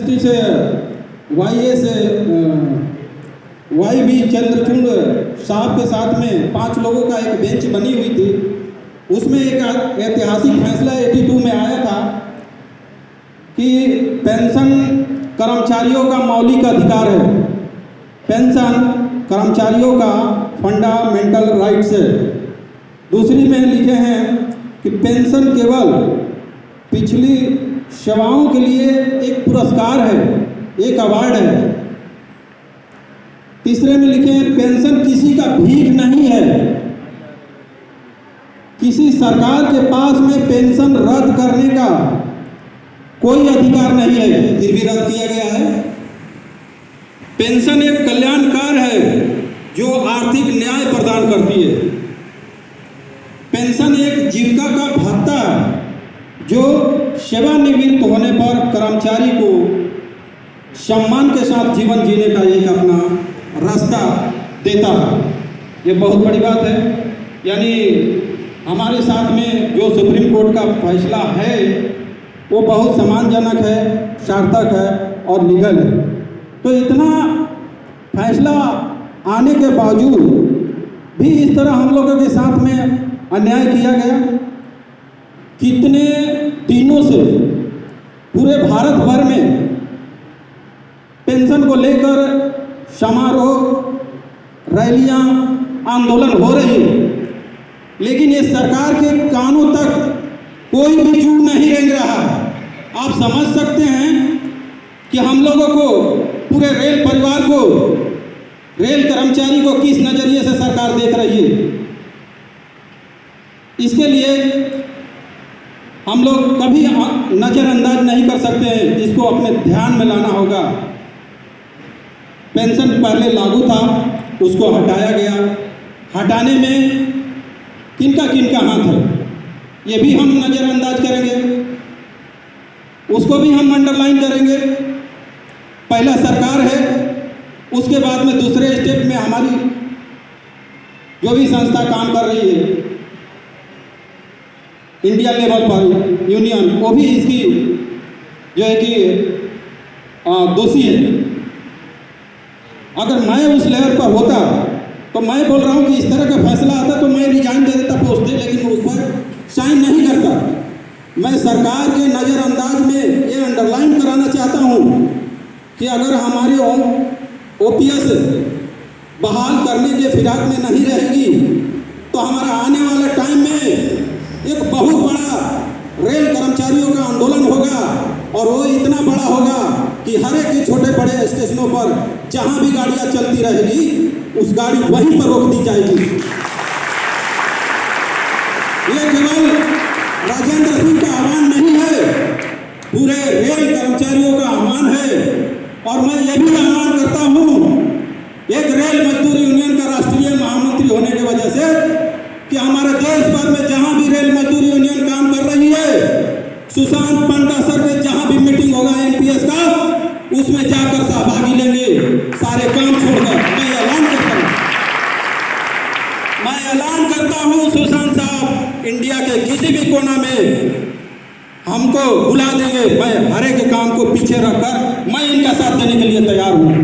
Justice YS YV Chandrachud साहब के साथ में 5 लोगों का एक बेंच बनी हुई थी। उसमें एक ऐतिहासिक फैसला 82 में आया था कि पेंशन कर्मचारियों का मौलिक अधिकार है। पेंशन कर्मचारियों का फंडामेंटल राइट्स है। दूसरी में लिखे हैं कि पेंशन केवल पिछली सेवाओं के लिए एक पुरस्कार है, एक अवार्ड है। तीसरे में लिखे हैं पेंशन किसी का भीख नहीं है। किसी सरकार के पास में पेंशन रद्द करने का कोई अधिकार नहीं है, फिर भी रद्द किया गया है। पेंशन एक कल्याणकार है जो आर्थिक न्याय प्रदान करती है। पेंशन एक जीविका का भत्ता जो सेवानिवृत्त होने पर कर्मचारी को सम्मान के साथ जीवन जीने का एक अपना रास्ता देता है। ये बहुत बड़ी बात है। यानी हमारे साथ में जो सुप्रीम कोर्ट का फैसला है वो बहुत सम्मानजनक है, सार्थक है और लीगल है। तो इतना फैसला आने के बावजूद भी इस तरह हम लोगों के साथ में अन्याय किया गया। कितने दिनों से पूरे भारत भर में पेंशन को लेकर समारोह, रैलियां, आंदोलन हो रही है, लेकिन ये सरकार के कानों तक कोई भी जू नहीं रेंग रहा। आप समझ सकते हैं कि हम लोगों को, पूरे रेल परिवार को, रेल कर्मचारी को किस नजरिए से सरकार देख रही है। इसके लिए हम लोग कभी नज़रअंदाज नहीं कर सकते हैं, इसको अपने ध्यान में लाना होगा। पेंशन पहले लागू था, उसको हटाया गया। हटाने में किनका हाथ है ये भी हम नज़रअंदाज करेंगे, उसको भी हम अंडरलाइन करेंगे। पहला सरकार है, उसके बाद में दूसरे स्टेप में हमारी जो भी संस्था काम कर रही है, इंडिया लेवल पर यूनियन, वो भी इसकी जो है कि दोषी है। अगर मैं उस लेवल पर होता तो मैं बोल रहा हूँ कि इस तरह का फैसला आता तो मैं रिजाइन दे देता पोस्ट से, लेकिन उस पर साइन नहीं करता। मैं सरकार के नज़रअंदाज में ये अंडरलाइन कराना चाहता हूँ कि अगर हमारी OPS बहाल करने के फिराक में नहीं रहेगी तो हमारा आने वाले टाइम में एक बहुत बड़ा रेल कर्मचारियों का आंदोलन होगा, और वो इतना बड़ा होगा कि हर एक छोटे बड़े स्टेशनों पर जहां भी गाड़ियां चलती रहेगी उस गाड़ी वहीं पर रोक दी जाएगी। ये केवल राजेंद्र सिंह का आह्वान नहीं है, पूरे रेल कर्मचारियों का आह्वान है। और मैं ये भी आह्वान करता हूं, एक रेल मजदूर यूनियन का राष्ट्रीय महामंत्री होने की वजह से, कि हमारे देश भर में जहां भी रेल मजदूर यूनियन काम कर रही है, सुशांत पांडा सर के जहां भी मीटिंग होगा NPS का, उसमें जाकर सहभागी लेंगे, सारे काम छोड़कर। मैं ऐलान करता हूं सुशांत साहब इंडिया के किसी भी कोना में हमको बुला देंगे, मैं हर एक काम को पीछे रखकर मैं इनका साथ देने के लिए तैयार हूं।